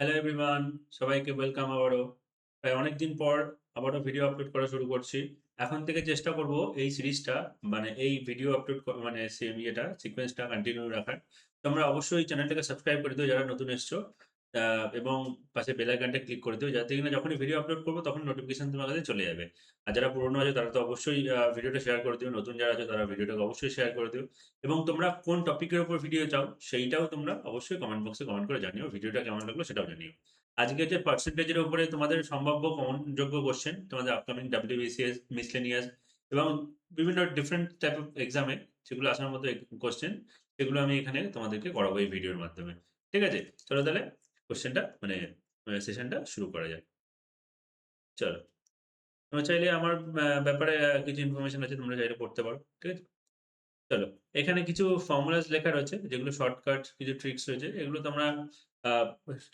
Hello everyone, সবাইকে welcome আবারও। প্রায় অনেকদিন পর আবারও ভিডিও আপলোড করা শুরু করছি। এখন থেকে চেষ্টা করব এই সিরিজটা মানে এই ভিডিও আপলোড মানে সিকোয়েন্সটা কন্টিনিউ রাখার। তোমরা অবশ্যই চ্যানেলটাকে সাবস্ক্রাইব করে দিও যারা নতুন এসছো। এবং পাশে বেল আইকনটা ক্লিক করে দিও যাতে কিনা যখনই ভিডিও আপলোড করব তখন নোটিফিকেশন তোমার কাছে চলে যাবে। আর যারা পুরনো আছে তারা তো অবশ্যই ভিডিওটা শেয়ার করে দিও। নতুন যারা আছে তারা ভিডিওটাকে অবশ্যই শেয়ার করে দিও। এবং তোমরা কোন টপিকের উপর ভিডিও চাও সেইটাও তোমরা অবশ্যই কমেন্ট বক্সে কমেন্ট করে জানিও। ভিডিওটা কেমন লাগলো সেটাও জানিও। আজকে হচ্ছে পার্সেন্টেজের উপরে তোমাদের সম্ভাব্য কমন যোগ্য কোয়েশ্চেন তোমাদের আপকামিং WBCS, মিসলেনিয়াস এবং বিভিন্ন ডিফারেন্ট টাইপ অফ এক্সামে যেগুলো আসার মতো কোয়েশ্চেন সেগুলো আমি এখানে তোমাদেরকে করাবো এই ভিডিওর মাধ্যমে। ঠিক আছে? চলো তাহলে কোয়েশ্চেনটা মানে সেশনটা শুরু করা যাক। চলো। তোমরা চাইলে আমার ব্যাপারে কিছু ইনফরমেশন আছে তোমরা চাইলে পড়তে পারো। ঠিক আছে? চলো। এখানে কিছু ফর্মুলাস লেখা রয়েছে যেগুলো শর্টকাট কিছু ট্রিকস রয়েছে। এগুলো তোমরা আ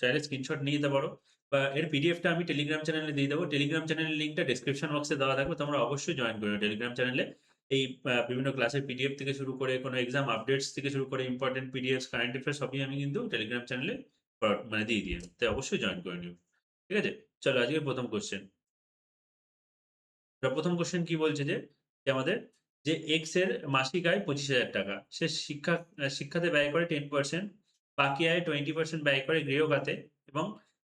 চাইলে স্ক্রিনশট নিয়ে নিতে পারো বা এর পিডিএফটা আমি টেলিগ্রাম চ্যানেলে দিয়ে দেবো। টেলিগ্রাম চ্যানেলের লিঙ্কটা ডেসক্রিপশন বক্সে দেওয়া থাকবে। তোমরা অবশ্যই জয়েন করে নিও টেলিগ্রাম চ্যানেলে। এই বিভিন্ন ক্লাসের পিডিএফ থেকে শুরু করে কোনো এক্সাম আপডেটস থেকে শুরু করে ইম্পোর্টেন্ট পিডিএফস, কারেন্ট অ্যাফেয়ার্স সবই আমি কিন্তু টেলিগ্রাম চ্যানেলে মানে দিয়ে দিই। তাই অবশ্যই জয়েন করে নিও। ঠিক আছে? চলো আজকের ১ম কোয়েশ্চেন। প্রথম কোয়েশ্চেন কি বলছে যে আমাদের যে এক্স এর মাসিক আয় ৳২৫,০০০ সে শিক্ষাতে ব্যয় করে 10%, বাকি আয় 20% ব্যয় করে গৃহ খাতে এবং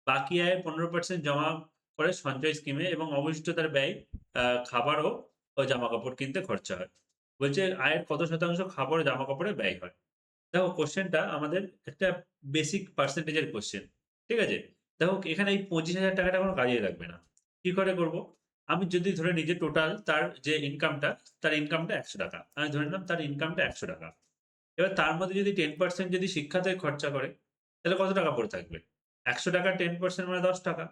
বাকি আয়ের 15% জমা করে সঞ্চয় স্কিমে এবং অবশিষ্ট তার ব্যয় খাবার ও জামাকাপড় কিনতে খরচা হয়। বলছে আয়ের কত শতাংশ খাবার ও জামাকাপড়ে ব্যয় হয়? দেখো কোয়েশ্চেনটা আমাদের একটা বেসিক পার্সেন্টেজ এর কোয়েশ্চেন। ঠিক আছে? দেখো এখানে এই ৳২৫,০০০ টা কোনো কাজেই লাগবে না। কি করে করব? আমি যদি ধরে নিই যে টোটাল তার যে ইনকামটা, তার ইনকামটা ৳১০০। আমি ধরে নিলাম তার ইনকামটা ৳১০০। এবার তার মধ্যে যদি 10% যদি শিক্ষাতে খরচা করে, তাহলে কত টাকা পড়ে থাকবে? ৳১০০ 10% মানে ৳১০।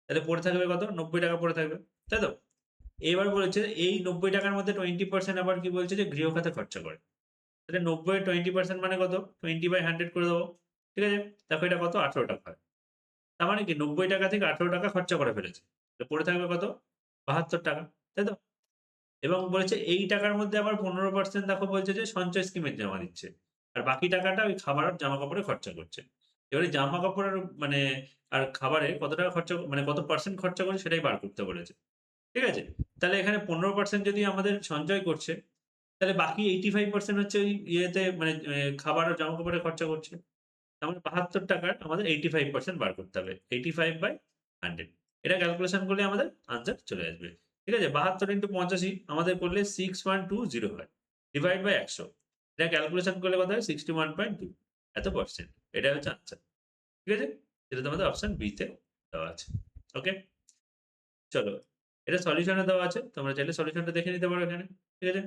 তাহলে পড়ে থাকবে কত? ৳৯০ পড়ে থাকবে। তাই তো? এবার বলেছে এই ৳৯০ র মধ্যে 20% আবার কি বলছে যে গৃহ খাতে খরচা করে। তাহলে ৯০ এর 20% মানে কত? 20/100 করে দেবো। ঠিক আছে? দেখো এটা কত? ৳১৮ হয়। তার মানে কি ৳৯০ থেকে ৳১৮ খরচা করে ফেলেছে। তো পড়ে থাকবে কত? ৳৭২। তাই তো? এবং বলেছে এই টাকার মধ্যে আবার 15% দেখো বলছে যে সঞ্চয় স্কিমে জমা দিচ্ছে। আর বাকি টাকাটা ওই খাবার আর জামাকাপড়ে খরচা করছে। এবারে জামাকাপড়ের মানে আর খাবারে কত টাকা খরচা মানে কত পার্সেন্ট খরচা করছে সেটাই বার করতে বলেছে। ঠিক আছে? তাহলে এখানে 15% যদি আমাদের সঞ্চয় করছে, তাহলে বাকি 85% হচ্ছে ওই ইয়েতে মানে খাবার আর জামাকাপড়ে খরচা করছে। তার মানে ৳৭২ র আমাদের 85% বার করতে হবে। 85/100 এটা ক্যালকুলেশন করলে আমাদের আনসার চলে আসবে। ঠিক আছে? ৭২ × ৮৫ আমাদের করলে 6120 হয়। ডিভাইড বাই ১০০ এটা ক্যালকুলেশন করলে কত হয়? 61.2 এত পার্সেন্ট। এটাই হচ্ছে আনসার। ঠিক আছে? এটা তোমাদের অপশন বি তে দেওয়া আছে। ওকে? চলো। এটা সলিউশন এ দেওয়া আছে। তোমরা চাইলে সলিউশনটা দেখে নিতে পারো এখানে। ঠিক আছে?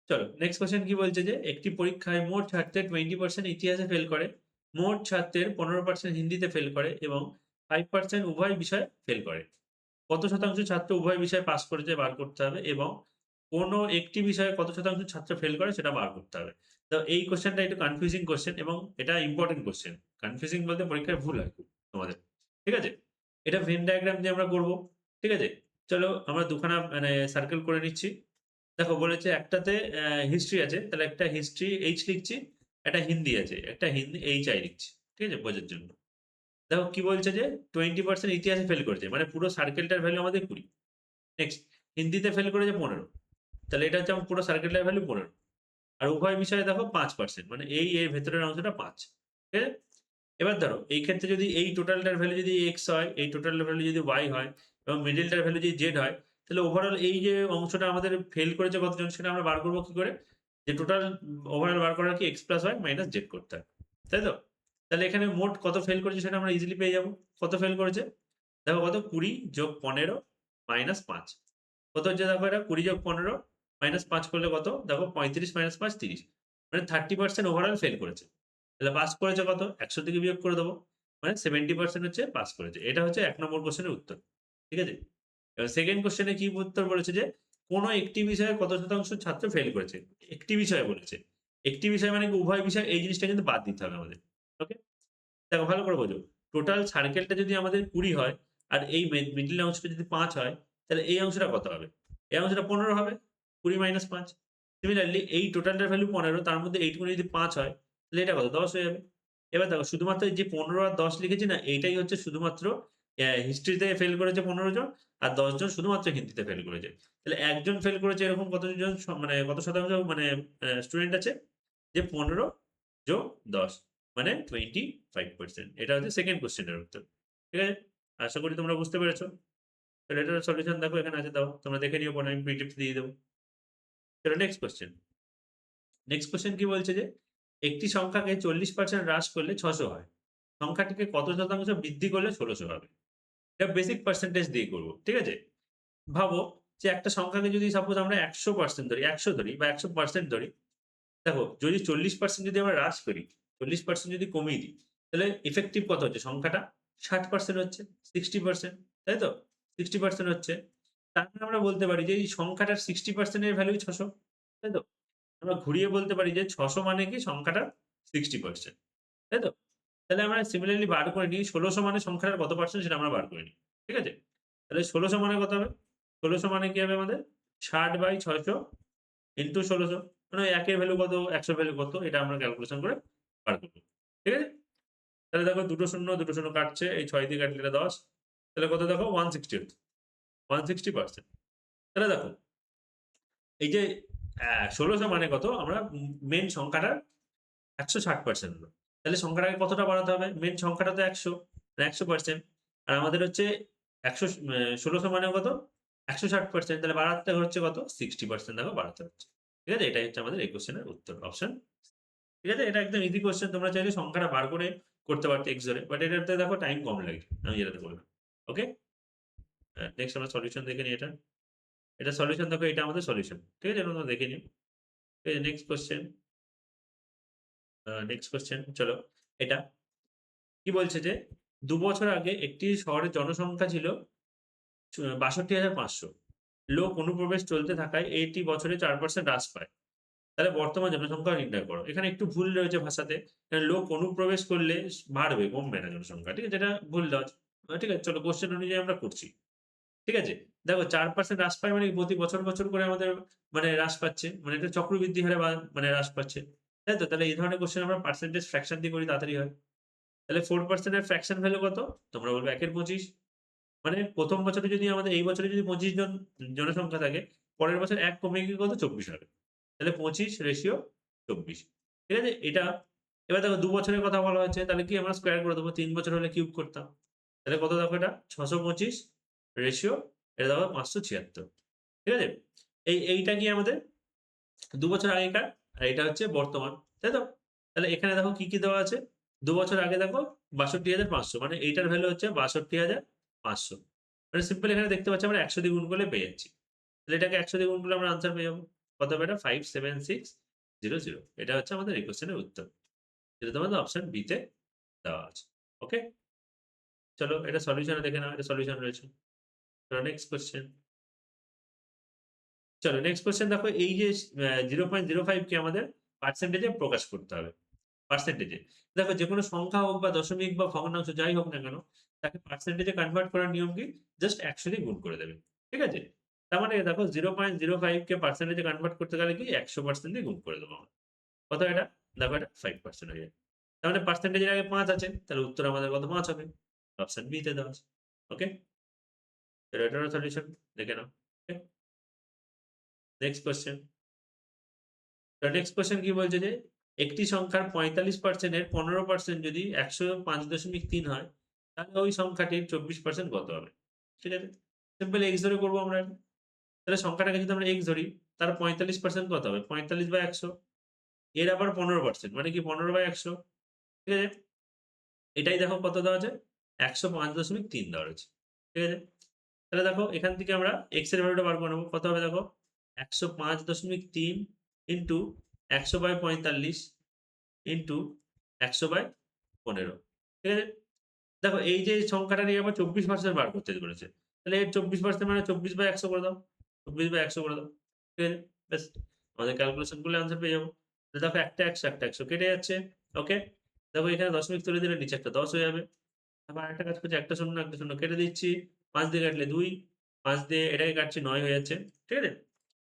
চলো নেক্সট কোয়েশ্চেন কি বলছে যে একটি পরীক্ষায় মোট ছাত্রের 20% ইতিহাসে ফেল করে, মোট ছাত্রের 15% হিন্দিতে ফেল করে এবং 5% উভয় বিষয়ে ফেল করে। কত শতাংশ ছাত্র উভয় বিষয়ে পাস করেছে বার করতে হবে এবং কোন একটি বিষয়ে কত শতাংশ ছাত্র ফেল করে সেটা বার করতে হবে। তো এই কোয়েশ্চেনটা একটু কনফিউজিং কোয়েশ্চেন এবং এটা ইম্পোর্টেন্ট কোয়েশ্চেন। কনফিউজিং বলতে পরীক্ষায় ভুল হয় খুব তোমাদের। ঠিক আছে? এটা ভেন ডায়াগ্রাম দিয়ে আমরা করব। ঠিক আছে? চলো আমরা দুখানা মানে সার্কেল করে নিচ্ছি। দেখো বলেছে একটাতে হিস্ট্রি আছে। তাহলে একটা হিস্ট্রি H লিখছি, একটা হিন্দি আছে। একটা হিন্দি HI লিখছি। ঠিক আছে? বোঝার জন্য। দেখো কি বলছে যে 20% ইতিহাসে ফেল করেছে। মানে পুরো সার্কেলটার ভ্যালু আমাদের 20। নেক্সট হিন্দিতে ফেল করেছে 15। তাহলে এটা হচ্ছে আমার পুরো সার্কেলটার ভ্যালু 15। আর উভয় বিষয়ে দেখো 5% মানে এই এর ভেতরের অংশটা 5। ঠিক আছে? এবার ধরো এই ক্ষেত্রে যদি এই টোটালটার ভ্যালু যদি X হয়, এই টোটালটার ভ্যালু যদি Y হয় এবং মিডলটার ভ্যালু যদি Z হয়, তাহলে ওভারঅল এই যে অংশটা আমাদের ফেল করেছে কতজন সেটা আমরা বার করব কি করে? যে টোটাল ওভারঅল বার করার কি X + Y - Z করতে হয়। তাই তো? তাহলে এখানে মোট কত ফেল করেছে সেটা আমরা ইজিলি পেয়ে যাবো। কত ফেল করেছে? দেখো কত 20 + 15 - 5 কত হচ্ছে দেখো এটা 20 + 15 - 5 করলে কত? দেখো 35 - 5 30 মানে 30% ওভারঅল ফেল করেছে। তাহলে পাস করেছে কত? ১০০ থেকে বিয়োগ করে দেব। মানে 70% হচ্ছে পাস করেছে। এটা হচ্ছে ১ নম্বর কোয়েশ্চেনের উত্তর। ঠিক আছে? এবার সেকেন্ড কোয়েশ্চেনে কি উত্তর বলেছে যে, কোন একটি বিষয়ে কত শতাংশ ছাত্র ফেল করেছে? একটি বিষয় বলেছে। একটি বিষয় মানে কি উভয় বিষয় এই জিনিসটা কিন্তু বাদ দিতে হবে আমাদের। ওকে? দেখো ভালো করে বোঝো। টোটাল সার্কেলটা যদি আমাদের ২০ হয় আর এই মিডল অংশটা যদি ৫ হয়, তাহলে এই অংশটা কত হবে? এই অংশটা ১৫ হবে। ২০ - ৫ সিমিলারলি এই টোটালটার ভ্যালু ১৫ তার মধ্যে এইটুকুনি যদি ৫ হয়, তাহলে এটা কত? ১০ হয়ে যাবে। এবার দেখো শুধুমাত্র এই যে ১৫ আর ১০ লিখেছি না, এইটাই হচ্ছে শুধুমাত্র হিস্ট্রিতে ফেল করেছে ১৫ জন আর ১০ জন শুধুমাত্র হিন্দিতে ফেল করেছে। তাহলে একজন ফেল করেছে এরকম কতজন মানে কত শতাংশ মানে স্টুডেন্ট আছে? যে ১৫ যোগ ১০ মানে 25%। এটা হচ্ছে সেকেন্ড কোয়েশ্চেনের উত্তর। ঠিক আছে? আশা করি তোমরা বুঝতে পেরেছ। তাহলে এটার সলিউশন দেখো এখানে আছে দাও। তোমরা দেখে নিও পরে আমি পিডিএফ দিয়ে দেব। চলো নেক্সট কোয়েশ্চেন। নেক্সট কোয়েশ্চেন কি বলছে যে, একটি সংখ্যাকে 40% হ্রাস করলে ৬০০ হয়। সংখ্যাটিকে কত শতাংশ বৃদ্ধি করলে ১৬০০ হবে? এটা বেসিক পার্সেন্টেজ দিয়ে করব। ঠিক আছে? ভাবো যে একটা সংখ্যাকে যদি সাপোজ আমরা ১০০% ধরি, ১০০ ধরি বা ১০০% ধরি। দেখো যদি 40% যদি আমরা হ্রাস করি, 40% যদি কমিয়ে দিই, তাহলে ইফেক্টিভ কত হচ্ছে? সংখ্যাটা 60% হচ্ছে, 60% তাই তো? 60% হচ্ছে। তার মানে আমরা বলতে পারি যে এই সংখ্যাটার 60% এর ভ্যালুই ৬০০ তাই তো? আমরা ঘুরিয়ে বলতে পারি যে ৬০০ মানে কি সংখ্যাটার 60% তাই তো? তাহলে আমরা সিমিলারলি বার করে নিই ১৬০০ মানে সংখ্যাটার কত পার্সেন্ট সেটা আমরা বার করে নিই। ঠিক আছে? তাহলে ১৬০০ মানে কত হবে? ১৬০০ মানে কি হবে আমাদের? ৬০/৬০০ ইন্টু ১৬০০ মানে ১ এর ভ্যালু কত, ১০০ এর ভ্যালু কত এটা আমরা ক্যালকুলেশন করে বার করব। ঠিক আছে? তাহলে দেখো ২ টো ০, ২ টো ০ কাটছে। এই ৬ দিয়ে কাটলে এটা ১০। তাহলে কত দেখো 160 হচ্ছে। 160% তাহলে দেখো এই যে ১৬০০ মানে কত? আমরা মেইন সংখ্যাটার ১৬০% হলো। তাহলে সংখ্যাটাকে কতটা বাড়াতে হবে? মেইন সংখ্যাটা তো ১০০ মানে ১০০% আর আমাদের হচ্ছে ১০০ ১৬০০ মানে কত? ১৬০% তাহলে বাড়াতে হচ্ছে কত? 60% দেখো বাড়াতে হচ্ছে। ঠিক আছে? এটাই হচ্ছে আমাদের এই কোয়েশ্চেনের উত্তর। অপশন ঠিক আছে? এটা একদম ইজি কোয়েশ্চেন। তোমরা চাইলে সংখ্যাটা বার করে করতে পারতে এক্স ধরে। বাট এটাতে দেখো টাইম কম লাগে। আমি যেটাতে বললাম। ওকে? নেক্সট আমরা সলিউশন দেখে নিই এটার। এটার সলিউশন দেখো এটা আমাদের সলিউশন। ঠিক আছে? এটা তোমরা দেখে নিও। ঠিক আছে? নেক্সট কোয়েশ্চেন চলো এটা। কি বলছে যে ২ বছর আগে একটি শহরের জনসংখ্যা ছিল ৬২,৫০০ লোক অনুপ্রবেশ চলতে থাকায় এটি বছরে ৪% হ্রাস পায়। তাহলে বর্তমান জনসংখ্যা নির্ণয় করো। এখানে একটু ভুল রয়েছে ভাষাতে। এখানে লোক অনুপ্রবেশ করলে বাড়বে, কমবে না জনসংখ্যা। ঠিক আছে? এটা ভুল দেওয়া আছে। ঠিক আছে? চলো কোয়েশ্চেন অনুযায়ী আমরা করছি। ঠিক আছে? দেখো ৪% হ্রাস পায় মানে প্রতি বছর, বছর করে আমাদের মানে হ্রাস পাচ্ছে। মানে এটা চক্রবৃদ্ধি হারে মানে হ্রাস পাচ্ছে। তাই তো? তাহলে এই ধরনের কোয়েশ্চেন আমরা পার্সেন্টেজ ফ্র্যাকশন দিয়ে করি তাড়াতাড়ি হয়। তাহলে 4% এর ফ্র্যাকশন ভ্যালু কত? তোমরা বলবে ১ এর ২৫ মানে ১ম বছরে যদি আমাদের এই বছরে যদি ২৫ জন জনসংখ্যা থাকে, পরের বছর ১ কমে গিয়ে কত? ২৪ হবে। তাহলে ২৫/২৪ ঠিক আছে? এটা এবার দেখো ২ বছরের কথা বলা হয়েছে তাহলে কি আমরা স্কোয়ার করে দেব। ৩ বছর হলে কিউব করতাম। তাহলে কত দেখো এটা? ৬২৫ রেশিও এটা দেখো ৫৭৬ ঠিক আছে? এইটা কি আমাদের ২ বছর আগেকার আর এটা হচ্ছে বর্তমান। তাই তো? তাহলে এখানে দেখো কি, কি দেওয়া আছে? ২ বছর আগে দেখো ৬২,৫০০ মানে এইটার ভ্যালু হচ্ছে ৬২,৫০০ মানে সিম্পল এখানে দেখতে পাচ্ছি আমরা ১০০ দিয়ে গুণ করলে পেয়ে যাচ্ছি। তাহলে এটাকে ১০০ দিয়ে গুণ করলে আমরা আনসার পেয়ে যাবো। কত হবে এটা? 57600 এটা হচ্ছে আমাদের এই কোয়েশ্চেনের উত্তর। যেটা তোমাদের অপশন বি তে দেওয়া আছে। ওকে? চলো এটা সলিউশন দেখে নাও। এটা সলিউশন রয়েছে। চলো নেক্সট কোয়েশ্চেন। চলো নেক্সট কোয়েশ্চেন দেখো এই যে 0.05 কে আমাদের পার্সেন্টেজ এ প্রকাশ করতে হবে। পার্সেন্টেজে। দেখো যেকোনো সংখ্যা হোক বা দশমিক বা ভগ্নাংশ যাই হোক না কেন, তাকে পার্সেন্টেজে কনভার্ট করার নিয়ম কি? জাস্ট ১০০ দিয়ে গুণ করে দেবে। ঠিক আছে? তার মানে দেখো 0.05 কে পার্সেন্টেজে কনভার্ট করতে গেলে কি ১০০% দিয়ে গুণ করে দেবো আমরা। কত এটা? দেখো এটা 5% হয়ে যাবে। তার মানে পার্সেন্টেজের আগে ৫ আছে। তাহলে উত্তর আমাদের কত? ৫ হবে। অপশন বি তে দেওয়া আছে। ওকে? এটারও সলিউশন দেখে নাও। ওকে? Next question. তো নেক্সট কোয়েশ্চেন কি বলছে যে, একটি সংখ্যার ৪৫% এর ১৫% যদি ১০৫.৩ হয়, তাহলে ওই সংখ্যাটির ২৪% কত হবে? ঠিক আছে? সিম্পল x ধরে করব আমরা এটা। তাহলে সংখ্যাটাকে যদি আমরা x ধরি, তার ৪৫% কত হবে? ৪৫/১০০ এর আবার ১৫% মানে কি ১৫/১০০ ঠিক আছে? এটাই দেখো কত দেওয়া আছে? ১০৫.৩ দেওয়া রয়েছে। ঠিক আছে? তাহলে দেখো এখান থেকে আমরা x এর ভ্যালুটা বার করে নেব। কত হবে দেখো? ১০৫.৩ ইন্টু ১০০/৪৫ ইন্টু ১০০/১৫ ঠিক আছে? দেখো এই যে সংখ্যাটা নিয়ে আবার ২৪% বার করতে বলেছে। তাহলে এর ২৪% মানে ২৪/১০০ করে দাও। ২৪/১০০ করে দাও। ঠিক আছে? ব্যাস আমাদের ক্যালকুলেশন করলে আনসার পেয়ে যাবো। তো দেখো একটা ১০০ একটা ১০০ কেটে যাচ্ছে। ওকে? দেখো এখানে দশমিক তুলে দিলে নিচে একটা ১০ হয়ে যাবে। আবার আরেকটা কাজ করছি একটা ০ একটা ০ কেটে দিচ্ছি। ৫ দিয়ে কাটলে ২, ৫ দিয়ে এটাকে কাটছি ৯ হয়ে যাচ্ছে। ঠিক আছে?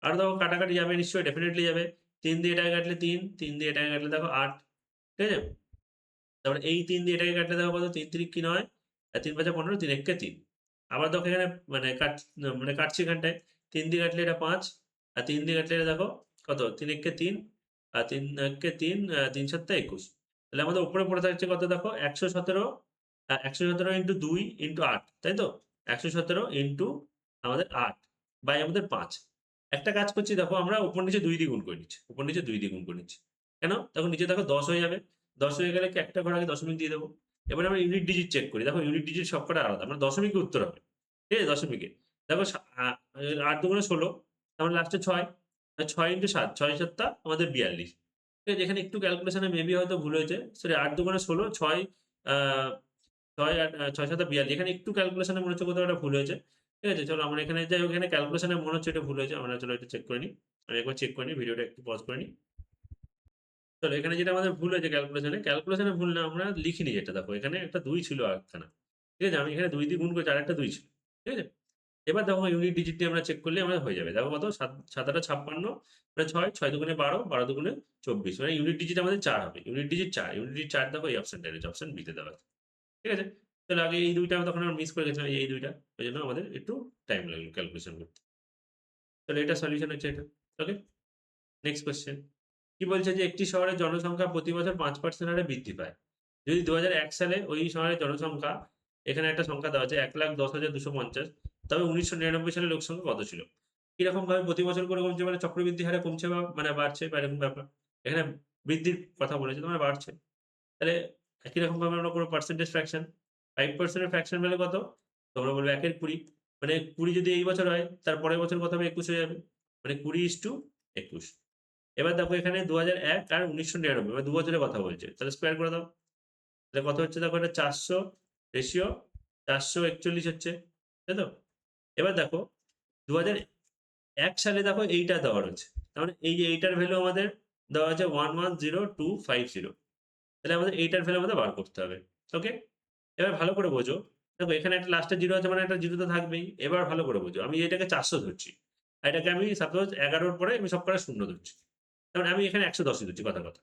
আরো দেখো কাটাকাটি যাবে নিশ্চয়ই ডেফিনিটলি যাবে। ৩ দিয়ে এটাকে কাটলে ৩, ৩ দিয়ে এটাকে কাটলে দেখো ৮ ঠিক আছে? তারপরে এই 3 দিয়ে এটাকে কাটলে দেখো কত 3 3 কি নয়? ৩ ৫ ১৫ ৩ ১ কে ৩। আবার দেখো এখানে মানে কাটছি এখানটায় ৩ দিয়ে কাটলে এটা ৫ আর ৩ দিয়ে কাটলে এটা দেখো কত ৩ ১ কে ৩ আর ৩ ১ কে ৩ ৩ ৭ টা ২১। তাহলে আমাদের উপরে পড়ে থাকছে কত দেখো ১১৭ ১১৭ ইন্টু ২ ইন্টু ৮ তাই তো? ১১৭ ইন্টু আমাদের ৮ বাই আমাদের ৫। একটা কাজ করছি দেখো আমরা উপর নিচে ২ দিয়ে গুণ করে নিচ্ছি। উপর নিচে ২ দিয়ে গুণ করে নিচ্ছি। কেন? তখন নিচে দেখো ১০ হয়ে যাবে। ১০ হয়ে গেলে কি একটা ঘর আগে দশমিক দিয়ে দেবো। এবারে আমরা ইউনিট ডিজিট চেক করি। দেখো ইউনিট ডিজিট সবকটা আলাদা। মানে দশমিকে উত্তর হবে। ঠিক আছে? দশমিকে। দেখো ৮ দুগুণে ১৬ তার মানে লাস্টে ৬। ৬ ইন্টু ৭ ৬ ৭ টা আমাদের ৪২। ঠিক আছে? এখানে একটু ক্যালকুলেশন এ মেবি হয়তো ভুল হয়েছে। সরি ৮ দুগুণে ১৬ ৬ আ ৬ ৮ ৬ ৭ ৪২ এখানে একটু ক্যালকুলেশন এ মনে হচ্ছে কোথাও একটা ভুল হয়েছে। ঠিক আছে? চলো আমরা এখানে যাই হোক এখানে ক্যালকুলেশন এ মনে হচ্ছে এটা ভুল হয়েছে। আমরা চলো এটা চেক করে নিই। আমি একবার চেক করে নিই। ভিডিওটা একটু পজ করে নিই। চলো এখানে যেটা আমাদের ভুল হয়েছে ক্যালকুলেশন এ ভুল না আমরা লিখিনি এটা দেখো। এখানে একটা ২ ছিল আরেকখানা। ঠিক আছে? আমি এখানে ২ দিয়ে গুণ করেছি আরেকটা ২ ছিল। ঠিক আছে? এবার দেখো ইউনিট ডিজিট দিয়ে আমরা চেক করলে আমাদের হয়ে যাবে। দেখো কত ৭ ৮ ৫৬ মানে ৬, ৬ দুগুণে ১২, ১২ দুগুণে ২৪ মানে ইউনিট ডিজিট আমাদের ৪ হবে। Unit digit ৪। ইউনিট ডিজিট ৪ দেখো এই অপশনটায় রয়েছে। অপশন বি তে দেওয়া আছে। ঠিক আছে? তাহলে আগে এই ২ টা তখন আমরা মিস করে গেছিলাম এই ২ টা। এজন্য আমাদের একটু টাইম লাগলো ক্যালকুলেশন করতে। তাহলে এটা সলিউশন হচ্ছে এটা। ওকে? Next question. কি বলছে যে একটি শহরের জনসংখ্যা প্রতি বছর ৫% হারে বৃদ্ধি পায়। যদি ২০০১ সালে ওই শহরের জনসংখ্যা এখানে একটা সংখ্যা দেওয়া আছে ১,১০,২৫০ তবে ১৯৯৯ সালে লোকসংখ্যা কত ছিল? কিরকমভাবে প্রতি বছর করে কমছে মানে চক্রবৃদ্ধি হারে কমছে বা মানে বাড়ছে বা এরকম ব্যাপার। এখানে বৃদ্ধির কথা বলেছে মানে বাড়ছে। তাহলে একই রকমভাবে আমরা করব পার্সেন্টেজ ফ্র্যাকশন। 5% এর ফ্র্যাকশন ভ্যালু কত? তোমরা বলবে ১ এর ২০ মানে ২০ যদি এই বছর হয় তার পরের বছর কত হবে? ২১ হয়ে যাবে। মানে ২০:২১ এবার দেখো এখানে ২০০১ আর ১৯৯৯ মানে ২ বছরের কথা বলছে। তাহলে স্কোয়ার করে দাও। তাহলে কত হচ্ছে দেখো এটা ৪০০ রেশিও ৪৪১ হচ্ছে। তাই তো? এবার দেখো ২০০১ সালে দেখো এইটা দেওয়া রয়েছে। তার মানে এই যে এইটার ভ্যালু আমাদের দেওয়া আছে ১১০২৫০ তাহলে আমাদের এইটার ভ্যালু আমাদের বার করতে হবে। ওকে? এবার ভালো করে বোঝো। দেখো এখানে একটা লাস্টে 0 আছে মানে একটা 0 তো থাকবেই। এবার ভালো করে বোঝো। আমি এটাকে ৪০০ ধরছি। আর এটাকে আমি সাপোজ ১১ র পরে আমি সবকটা শূন্য ধরছি। তার মানে আমি এখানে ১১০ ই ধরছি কথার কথা।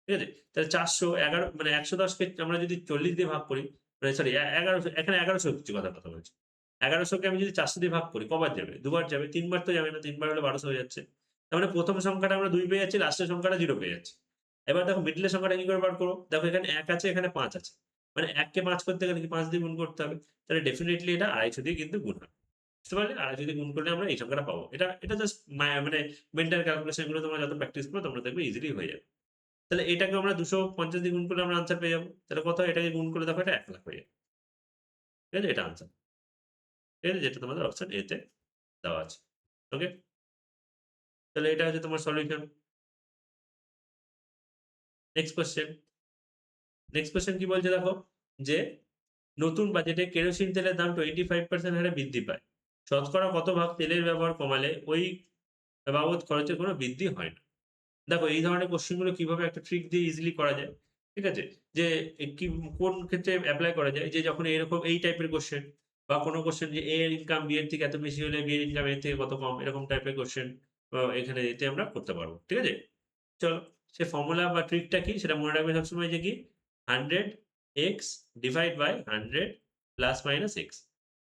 ঠিক আছে? তাহলে ৪০০ ১১ মানে ১১০ কে আমরা যদি ৪০ দিয়ে ভাগ করি, মানে সরি ১১০০ এখানে ১১০০ ধরছি কথার কথা বলছি। ১১০০ কে আমি যদি ৪০০ দিয়ে ভাগ করি কবার যাবে? দুবার যাবে। ৩ বার তো যাবে না। ৩ বার হলে ১২০০ হয়ে যাচ্ছে। তার মানে ১ম সংখ্যাটা আমরা ২ পেয়ে যাচ্ছি, লাস্টের সংখ্যাটা 0 পেয়ে যাচ্ছি। এবার দেখো মিডল এর সংখ্যাটা কি করে বার করব? দেখো এখানে ১ আছে, এখানে ৫ আছে। মানে ১ কে ৫ করতে গেলে কি ৫ দিয়ে গুণ করতে হবে। তাহলে ডেফিনিটলি এটা ২৫০ দিয়ে কিন্তু গুণ হবে। বুঝতে পারলে? ২৫০ দিয়ে গুণ করলে আমরা এই সংখ্যাটা পাবো। এটা জাস্ট মানে মেন্টাল ক্যালকুলেশন এগুলো তোমরা যত প্র্যাকটিস করবে তোমরা দেখবে ইজিলি হয়ে যাবে। তাহলে এটাকে আমরা ২৫০ দিয়ে গুণ করলে আমরা আনসার পেয়ে যাবো। তাহলে কত হয়? এটাকে গুণ করে দেখো এটা ১,০০,০০০ হয়ে যাবে। ঠিক আছে? এটা আনসার। ঠিক আছে? যেটা তোমাদের অপশন এ তে দেওয়া আছে। ওকে? তাহলে এটা হচ্ছে তোমার solution. Next question. Next question কি বলছে দেখো যে নতুন বাজেটে কেরোসিন তেলের দাম 25% হারে বৃদ্ধি পায়। শতকরা কত ভাগ তেলের ব্যবহার কমালে ওই বাবদ খরচের কোনো বৃদ্ধি হয় না? দেখো এই ধরনের কোয়েশ্চেন গুলো কিভাবে একটা ট্রিক দিয়ে ইজিলি করা যায়। ঠিক আছে? যে কি কোন ক্ষেত্রে এপ্লাই করা যায়? যে যখন এরকম এই টাইপের কোয়েশ্চেন বা কোন কোয়েশ্চেন যে A এর ইনকাম B এর থেকে এত বেশি হলে B এর ইনকাম A এর থেকে কত কম এরকম টাইপের কোয়েশ্চেন এখানে এতে আমরা করতে পারবো। ঠিক আছে? চলো সে ফর্মুলা বা ট্রিকটা কি সেটা মনে রাখবে সবসময় যে কি 100 x divide by 100 plus minus x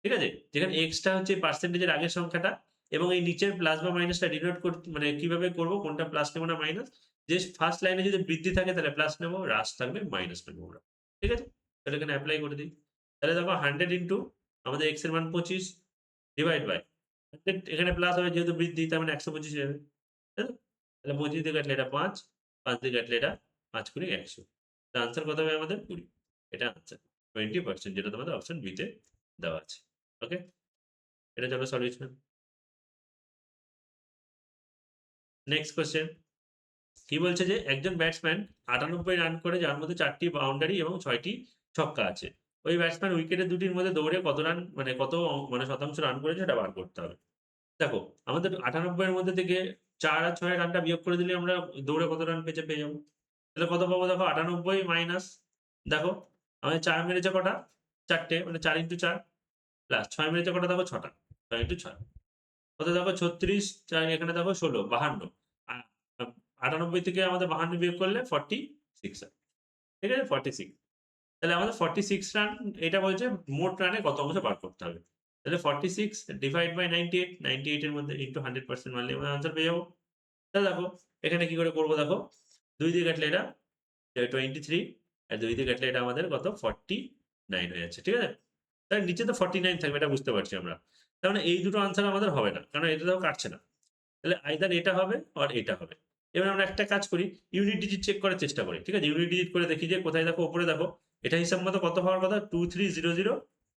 ঠিক আছে? যেখানে x টা হচ্ছে পার্সেন্টেজ এর আগের সংখ্যাটা এবং এই নিচের প্লাস বা মাইনাসটা ডিনোট মানে কিভাবে করব কোনটা প্লাস নেব না মাইনাস যে ফার্স্ট লাইনে যদি বৃদ্ধি থাকে তাহলে প্লাস নেব, হ্রাস থাকলে মাইনাস নেব আমরা। ঠিক আছে? তাহলে এখানে এপ্লাই করে দিই। তাহলে দেখো 100 ইনটু আমাদের x এর মান ২৫ ডিভাইড বাই 100 এখানে প্লাস হবে যেহেতু বৃদ্ধি তার মানে ১২৫ হয়ে যাবে। তাই তো? তাহলে ২৫ দিয়ে কাটলে এটা ৫, ৫ দিয়ে কাটলে এটা ৫ কুড়ি ১০০ তো আনসার কত হবে আমাদের ২০ এটা আনসার 20% যেটা তোমাদের অপশন বি তে দেওয়া আছে। ওকে? এটা হলো সলিউশন। নেক্সট কোয়েশ্চেন কি বলছে যে একজন ব্যাটসম্যান ৯৮ রান করে যার মধ্যে ৪ টি বাউন্ডারি এবং ৬ টি ছক্কা আছে। ওই ব্যাটসম্যান উইকেটে দুটির মধ্যে দৌড়ে কত রান মানে কত মানে শতাংশ রান করেছে সেটা বার করতে হবে। দেখো আমাদের ৯৮ এর মধ্যে থেকে ৪ আর ৬ রানটা বিয়োগ করে দিলে আমরা দৌড়ে কত রান পেয়েছে পেয়ে যাবো। তাহলে কত পাবো দেখো ৯৮ মাইনাস দেখো আমাদের ৪ মেরেছে কটা? ৪ টে মানে ৪ ইন্টু ৪ প্লাস ৬ মেরেছে কটা দেখো ৬ টা। ৬ ইন্টু ৬ কত দেখো ৩৬ ৪ এখানে দেখো ১৬ ৫২ আ আ ৯৮ থেকে আমাদের ৫২ বিয়োগ করলে 46 হয়। ঠিক আছে? 46 তাহলে আমাদের 46 রান, এটা বলছে মোট রানে কত অংশ বার করতে হবে। তাহলে 46 ডিভাইড বাই 98, 98 এর মধ্যে ইন্টু 100% মারলে আমরা আনসার পেয়ে যাবো। তাহলে দেখো এখানে কি করে করবো দেখো, 2 দিয়ে কাটলে এটা 23 আর 2 দিয়ে কাটলে এটা আমাদের কত 49 হয়ে যাচ্ছে। ঠিক আছে? তাহলে নিচে তো 49 থাকবে, এটা বুঝতে পারছি আমরা। তার মানে এই দুটো আনসার আমাদের হবে না। কারণ এটা তো কাটছে না। তাহলে আইদার এটা হবে অর এটা হবে। এবার আমরা একটা কাজ করি, ইউনিট ডিজিট চেক করার চেষ্টা করি। ঠিক আছে? ইউনিট ডিজিট করে দেখি যে কোথায় দেখো, উপরে দেখো। এটা হিসাব মতো কত হওয়ার কথা? 2300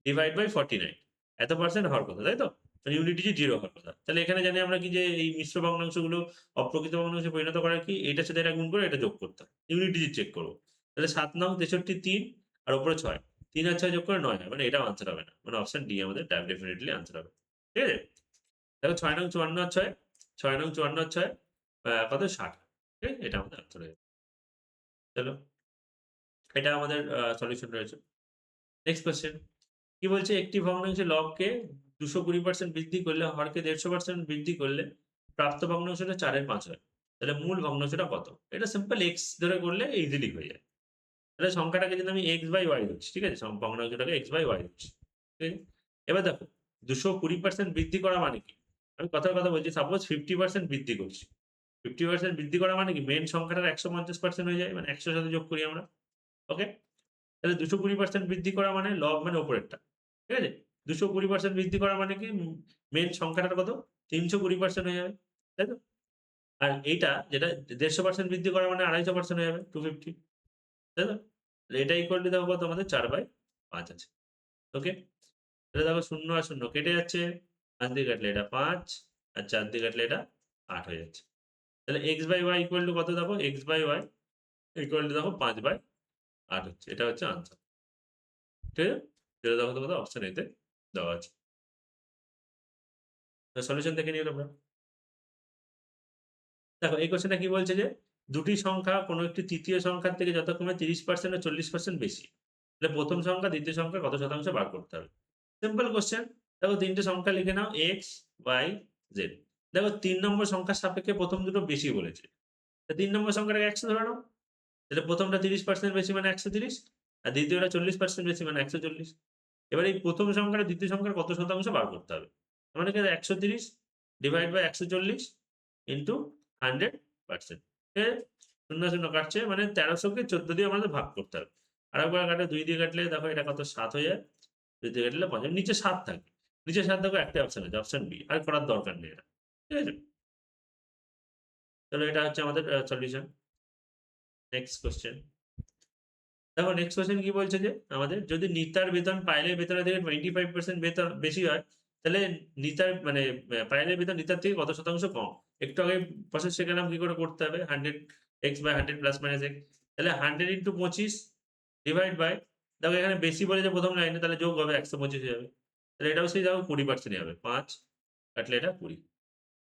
ডিভাইড বাই 49 এত পার্সেন্ট হওয়ার কথা, তাই তো? ইউনিট ডিজিট 0 হওয়ার কথা। তাহলে এখানে জানি আমরা কি যে এই মিশ্র ভগ্নাংশগুলো অপ্রকৃত ভগ্নাংশে পরিণত করার কি এটার সাথে এটা গুণ করে এটা যোগ করতে হয়। ইউনিট ডিজিট চেক করব। তাহলে ৭ নং ৬৩ ৩ আর উপরে ৬। ৩ আর ৬ যোগ করে ৯ হয়। মানে এটাও আনসার হবে না। মানে অপশন ডি আমাদের ডেফিনিটলি আনসার হবে। ঠিক আছে? দেখো ৬ নং ৫৪ আর ৬, ৬ নং ৫৪ আর ৬ কত ৬০। ঠিক আছে? এটা আমাদের আনসার হয়ে যাবে। চলো, এটা আমাদের সলিউশন রয়েছে। নেক্সট কোয়েশ্চেন কি বলছে? একটি ভগ্নাংশের লবকে ২২০% বৃদ্ধি করলে হরকে ১৫০% বৃদ্ধি করলে প্রাপ্ত ভগ্নাংশটা ৪ এর ৫ হয়। তাহলে মূল ভগ্নাংশটা কত? এটা সিম্পল x ধরে করলে ইজিলি হয়ে যায়। তাহলে সংখ্যাটাকে যদি আমি x/y ধরছি, ঠিক আছে? ভগ্নাংশটাকে x/y ধরছি। ঠিক আছে? এবার দেখো ২২০% বৃদ্ধি করা মানে কি? আমি কথার কথা বলছি, সাপোজ 50% বৃদ্ধি করছি। 50% বৃদ্ধি করা মানে কি? মেইন সংখ্যাটার ১৫০% হয়ে যায়। মানে ১০০ র সাথে যোগ করি আমরা। ওকে? তাহলে ২২০% বৃদ্ধি করা মানে লব মানে উপরেরটা। ঠিক আছে? ২২০% বৃদ্ধি করা মানে কি? মেইন সংখ্যাটার কত? ৩২০% হয়ে যাবে। তাই তো? আর এইটা যেটা ১৫০% বৃদ্ধি করা মানে ২৫০% হয়ে যাবে 250, তাই তো? তাহলে এটা ইকুয়াল টু দেখো কত আমাদের ৪/৫ আছে। ওকে? তাহলে দেখো ০ আর ০ কেটে যাচ্ছে। ৫ দিয়ে কাটলে এটা ৫ আর ৪ দিয়ে কাটলে এটা ৮ হয়ে যাচ্ছে। তাহলে x/y ইকুয়াল টু কত দেখো? x/y ইকুয়াল টু দেখো ৫/৮ হচ্ছে। এটা হচ্ছে আনসার। ঠিক আছে? যেটা দেখো তো কত অপশন এ তে দেওয়া আছে। তো সলিউশন দেখে নিই তোমরা। দেখো এই কোয়েশ্চেনটা কি বলছে যে, দুটি সংখ্যা কোন একটি তৃতীয় সংখ্যার থেকে যথাক্রমে ৩০% ও ৪০% বেশি। তাহলে প্রথম সংখ্যা দ্বিতীয় সংখ্যার কত শতাংশ বার করতে হবে? Simple question. দেখো ৩ টে সংখ্যা লিখে নাও x, y, z। দেখো ৩ নম্বর সংখ্যার সাপেক্ষে প্রথম দুটো বেশি বলেছে। তা ৩ নম্বর সংখ্যাটাকে ১০০ ধরে নাও। তাহলে প্রথমটা ৩০% বেশি মানে ১৩০ আর দ্বিতীয়টা ৪০% বেশি মানে ১৪০। এবার এই প্রথম সংখ্যাটা দ্বিতীয় সংখ্যার কত শতাংশ বার করতে হবে? মানে কি ১৩০ ডিভাইড বাই ১৪০ ইন্টু 100%। ঠিক আছে? ০, ০ কাটছে মানে ১৩০০ কে ১৪ দিয়ে আমাদের ভাগ করতে হবে। আরেকবার কাটে ২ দিয়ে কাটলে দেখো এটা কত ৭ হয়ে যায়। ২ দিয়ে কাটলে ৫ নিচে ৭ থাকবে। নিচে ৭ দেখো একটাই অপশন আছে, অপশন বি। আর করার দরকার নেই এটা। ঠিক আছে? তাহলে এটা হচ্ছে আমাদের সলিউশন। Next question. দেখো নেক্সট কোয়েশ্চেন কি বলছে যে আমাদের যদি নিতার বেতন পায়েলের বেতনের থেকে 25% বেতন বেশি হয়, তাহলে নিতার মানে পায়েলের বেতন নিতার থেকে কত শতাংশ কম? একটু আগে প্রসেস শিখালাম কি করে করতে হবে 100x/100 প্লাস মাইনাস x। তাহলে 100 ইন্টু 25 ডিভাইড বাই, দেখো এখানে বেশি বলেছে প্রথম লাইনে তাহলে যোগ হবে ১২৫ হয়ে যাবে। তাহলে এটাও সেই দেখো 20% ই হবে। ৫ কাটলে এটা ২০।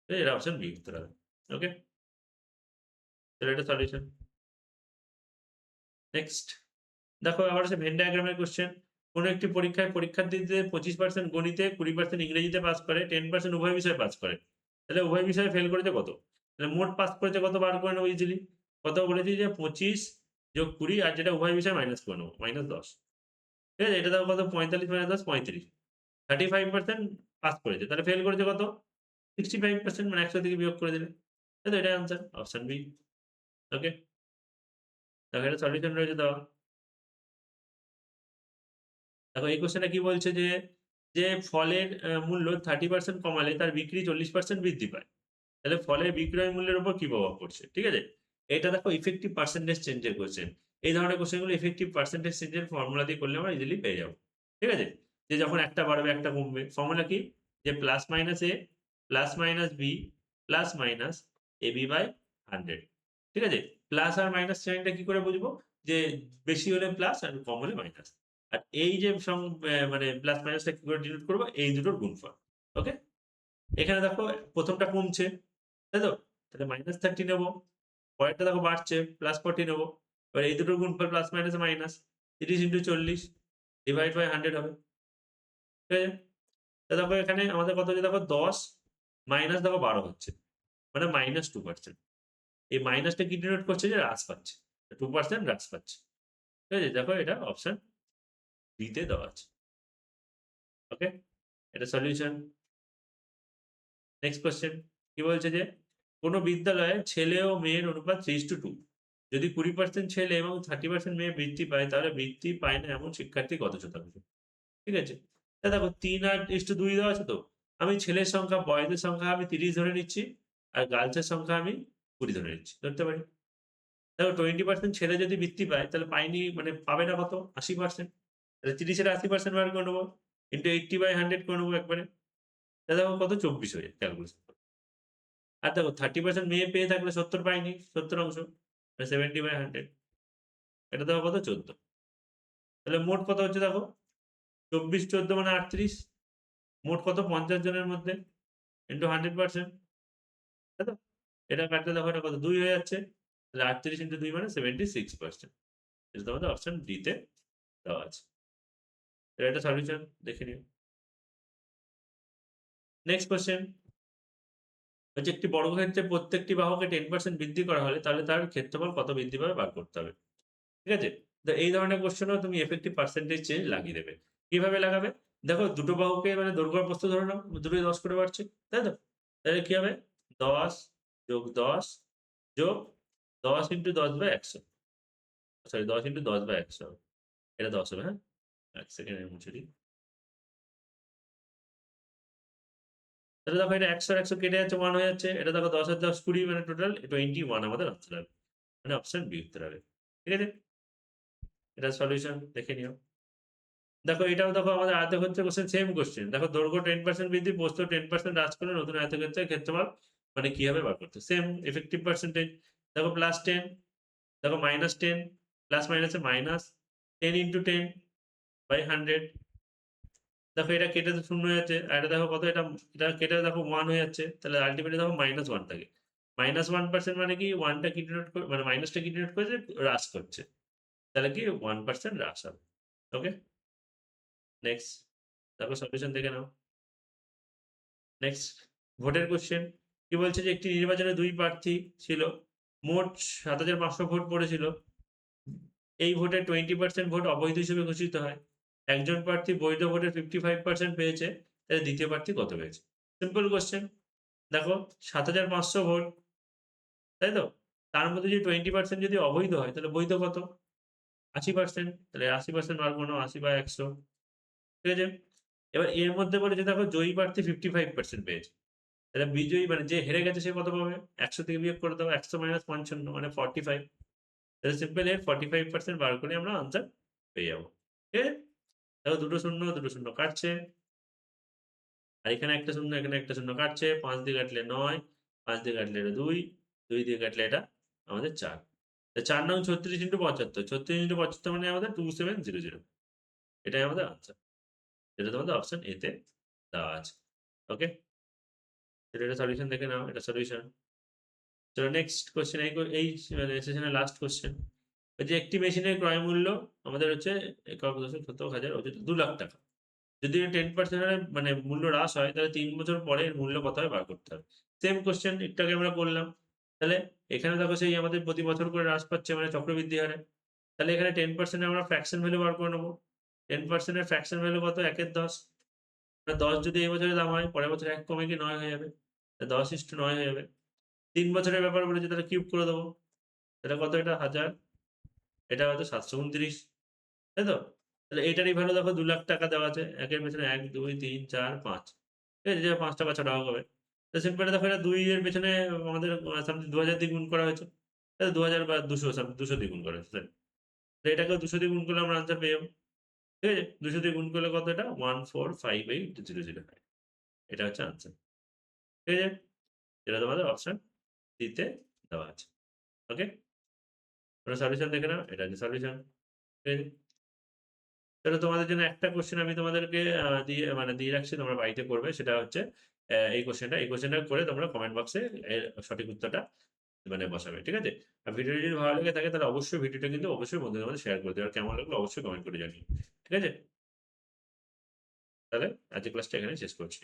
এটা অপশন বি উত্তর হবে। ওকে? তাহলে এটা সলিউশন। নেক্সট দেখো আবার হচ্ছে ভেন ডায়াগ্রামের কোয়েশ্চেন। কোন একটি পরীক্ষায় পরীক্ষার্থীদের ২৫% গণিতে, ২০% ইংরেজিতে পাস করে, 10% উভয় বিষয়ে পাস করে। তাহলে উভয় বিষয়ে ফেল করেছে কত? তাহলে মোট পাস করেছে কত বার করে নেবো ইজিলি। কত বলেছি যে ২৫ যোগ ২০ আর যেটা উভয় বিষয়ে মাইনাস করে নেবো। -১০। ঠিক আছে? এটা দেখো কত ৪৫ - ১০ ৩৫। 35% পাস করেছে। তাহলে ফেল করেছে কত? 65% মানে ১০০ থেকে বিয়োগ করে দিলে। তাই তো এটাই আনসার। Option B. ওকে? দেখো এটা সলিউশন রয়েছে দেওয়া। দেখো এই কোয়েশ্চেনটা কি বলছে যে, ফলের মূল্য 30% কমালে তার বিক্রি 40% বৃদ্ধি পায়। তাহলে ফলের বিক্রয় মূল্যের উপর কি প্রভাব পড়ছে? ঠিক আছে? এটা দেখো ইফেক্টিভ পার্সেন্টেজ চেঞ্জ এর কোয়েশ্চেন। এই ধরনের কোয়েশ্চেনগুলো ইফেক্টিভ পার্সেন্টেজ চেঞ্জ এর ফর্মুলা দিয়ে করলে আমরা ইজিলি পেয়ে যাবো। ঠিক আছে? যে যখন একটা বাড়বে একটা কমবে। ফর্মুলা কি? যে plus minus a plus minus b plus minus ab by 100। ঠিক আছে? প্লাস আর মাইনাস সাইনটা কি করে বুঝবো? যে বেশি হলে প্লাস আর কম হলে মাইনাস। আর এই যে মানে প্লাস মাইনাসটা কি করে ডিনোট করব? এই দুটোর গুণফল। ওকে? এখানে দেখো প্রথমটা কমছে, তাই তো? তাহলে -30 নেব। পরেরটা দেখো বাড়ছে, +40 নেব। এবার এই দুটোর গুণফল প্লাস মাইনাসে মাইনাস। ৩০ × ৪০ ডিভাইড বাই 100 হবে। ঠিক আছে? তো দেখো এখানে আমাদের কত হচ্ছে দেখো ১০ মাইনাস দেখো ১২ হচ্ছে। মানে -2%। এই মাইনাসটা কি ডিনোট করছে যে হ্রাস পাচ্ছে। 2% হ্রাস পাচ্ছে। ঠিক আছে? দেখো এটা অপশন ডি তে দেওয়া আছে। ওকে? এটা সলিউশন। নেক্সট কোয়েশ্চেন কি বলছে যে, কোন বিদ্যালয়ে ছেলে ও মেয়ের অনুপাত 3:2 যদি 20% ছেলে এবং 30% মেয়ে বৃত্তি পায়, তাহলে বৃত্তি পায় না এমন শিক্ষার্থী কত শতাংশ? ঠিক আছে? দেখো ৩ আর 2 দেওয়া আছে তো। আমি ছেলের সংখ্যা, বয়েজের সংখ্যা আমি 30 ধরে নিচ্ছি। আর গার্লসের সংখ্যা আমি 20 ধরে নিচ্ছি। ধরতে পারি। দেখো 20% ছেলে যদি বৃত্তি পায়, তাহলে পায়নি মানে পাবে না কত? 80%। তাহলে 30 এর 80% বার করে নেব। ইন্টু 80/100 করে নেব একবারে। তাহলে দেখো কত? 24 হয়ে ক্যালকুলেশন। আর দেখো 30% মেয়ে পেয়ে থাকলে 70 পায়নি, 70 অংশ। 70/100 এটা দেখো কত? 14। তাহলে মোট কত হচ্ছে দেখো? 24, 14 মানে 38। মোট কত? 50 জনের মধ্যে ইন্টু 100%, তাই তো? এটা কাটলে দেখো এটা কত? 2 হয়ে যাচ্ছে। তাহলে 38 ইন্টু 2 মানে 76%। এটা তোমাদের অপশন ডি তে দেওয়া আছে। তো এটা সলিউশন দেখে নিও। নেক্সট কোয়েশ্চেন হচ্ছে একটি বর্গক্ষেত্রে প্রত্যেকটি বাহুকে 10% বৃদ্ধি করা হলে তাহলে তার ক্ষেত্রফল কত বৃদ্ধি পাবে বার করতে হবে। ঠিক আছে? তো এই ধরনের কোয়েশ্চেনও তুমি effective percentage চেঞ্জ লাগিয়ে দেবে। কিভাবে লাগাবে? দেখো দুটো বাহুকে মানে দৈর্ঘ্য আর প্রস্থ ধরে নাও। দুটোই 10 করে বাড়ছে। তাই তো? তাহলে কি হবে? ১০ যোগ ১০ যোগ ১০ ইন্টু ১০/১০০। সরি ১০ ইন্টু ১০/১০০ হবে। এটা ১০ হবে, হ্যাঁ? ১ সেকেন্ড আমি মুছে দিই। তাহলে দেখো এটা ১০০ আর ১০০ কেটে যাচ্ছে 1 হয়ে যাচ্ছে। এটা দেখো ১০ আর ১০ 20 মানে টোটাল 21 আমাদের আনসার হবে। মানে অপশন বি উত্তর হবে। ঠিক আছে? এটা সলিউশন দেখে নিও। দেখো এটাও দেখো আমাদের আয়তক্ষেত্রের কোয়েশ্চেন সেম কোয়েশ্চেন। দেখো দৈর্ঘ্য 10% বৃদ্ধি, প্রস্থ 10% হ্রাস করে নতুন আয়তক্ষেত্রের ক্ষেত্রফল মানে কিভাবে বার করতে? Same effective percentage. দেখো +10, দেখো -10, প্লাস মাইনাসে মাইনাস 10 ইন্টু 10/100। দেখো এটা কেটে তো 0 হয়ে যাচ্ছে। আর এটা দেখো কত? এটা কেটে দেখো 1 হয়ে যাচ্ছে। তাহলে আল্টিমেটলি দেখো -1 থাকে। -1% মানে কি 1 টা কি ডিনোট মানে মাইনাসটা কি ডিনোট করেছে? হ্রাস করছে। তাহলে কি 1% হ্রাস হবে। ওকে? নেক্সট দেখো সলিউশন দেখে নাও। নেক্সট ভোটের কোয়েশ্চেন কি বলছে যে একটি নির্বাচনে ২ প্রার্থী ছিল। মোট ৭৫০০ ভোট পড়েছিল। এই ভোটে 20% ভোট অবৈধ হিসেবে ঘোষিত হয়। একজন প্রার্থী বৈধ ভোটের 55% পেয়েছে। তাহলে দ্বিতীয় প্রার্থী কত পেয়েছে? Simple question. দেখো ৭৫০০ ভোট, তাই তো? তার মধ্যে যদি 20% যদি অবৈধ হয় তাহলে বৈধ কত? ৮০%। তাহলে ৮০% বার করে নাও ৮০/১০০। ঠিক আছে? এবার এর মধ্যে বলেছে দেখো জয়ী প্রার্থী 55% পেয়েছে। তাহলে বিজয়ী মানে যে হেরে গেছে সে কত পাবে? ১০০ থেকে বিয়োগ করে দাও। ১০০ - ৫৫ মানে 45। তাহলে সিম্পল এর 45% বার করে আমরা আনসার পেয়ে যাবো। ঠিক আছে? দেখো দুটো শূন্য, দুটো শূন্য কাটছে। আর এখানে একটা শূন্য, এখানে একটা শূন্য কাটছে। ৫ দিয়ে কাটলে ৯, ৫ দিয়ে কাটলে এটা ২, ২ দিয়ে কাটলে এটা আমাদের ৪। তো ৪ নং ৩৬ ইন্টু ৭৫। ৩৬ ইন্টু ৭৫ মানে আমাদের 2700। এটাই আমাদের আনসার। যেটা তোমাদের অপশন এ তে দেওয়া আছে। ওকে? এটা সলিউশন দেখে নাও। এটা সলিউশন। চলো নেক্সট কোয়েশ্চেন এই মানে সেশনের লাস্ট কোয়েশ্চেন। ওই যে একটি মেশিনের ক্রয় মূল্য আমাদের হচ্ছে একক দশমিক শতক হাজার ৳২,০০,০০০। যদি 10% হারে মানে মূল্য হ্রাস হয় তাহলে ৩ বছর পরে এর মূল্য কত হবে বার করতে হবে। সেম কোয়েশ্চেন একটু আগে আমরা করলাম। তাহলে এখানে দেখো সেই আমাদের প্রতি বছর করে হ্রাস পাচ্ছে মানে চক্রবৃদ্ধি হারে। তাহলে এখানে 10% আমরা ফ্র্যাকশন ভ্যালু বার করে নেব। 10% এর ফ্র্যাকশন ভ্যালু কত? ১ এর ১০। মানে ১০ যদি এই বছরের দাম হয় পরের বছর ১ কমে গিয়ে ৯ হয়ে যাবে। ১০:৯ হয়ে যাবে। ৩ বছরের ব্যাপার বলেছে তাহলে কিউব করে দেব। এটা কত? এটা ১০০০। এটা হয়তো ৭২৯। তাই তো? তাহলে এটারই ভ্যালু দেখো ৳২,০০,০০০ দেওয়া আছে। ১ এর পেছনে ১, ২, ৩, ৪, ৫। ঠিক আছে? যে ৳৫ টা ৬ করে। তো সিম্পলি দেখো এটা ২ এর পেছনে আমাদের সামথিং ২,০০০ দিয়ে গুণ করা হয়েছে। তাহলে ২,০০০ বা ২০০ ২০০ দিয়ে গুণ করা হয়েছে। সরি। তো এটাকেও ২০০ দিয়ে গুণ করলে আমরা আনসার পেয়ে যাবো। ঠিক আছে? ২০০ দিয়ে গুণ করলে কত এটা? 1458,005 এটা হচ্ছে আনসার। ঠিক আছে? এটা তোমাদের অপশন সি তে দেওয়া আছে। ওকে? তোমরা সলিউশন দেখে নাও। এটা হচ্ছে সলিউশন। ঠিক আছে? তাহলে তোমাদের জন্য একটা কোয়েশ্চেন আমি তোমাদেরকে দিয়ে রাখছি তোমরা বাড়িতে করবে। সেটা হচ্ছে এই কোয়েশ্চেনটা করে তোমরা কমেন্ট বক্সে এর সঠিক উত্তরটা মানে বসাবে। ঠিক আছে? আর ভিডিওটি যদি ভালো লেগে থাকে তাহলে অবশ্যই ভিডিওটা কিন্তু অবশ্যই বন্ধুদের মধ্যে শেয়ার করে দিও। আর কেমন লাগলো অবশ্যই কমেন্ট করে জানিও। ঠিক আছে? তাহলে আজকের ক্লাসটা এখানেই শেষ করছি।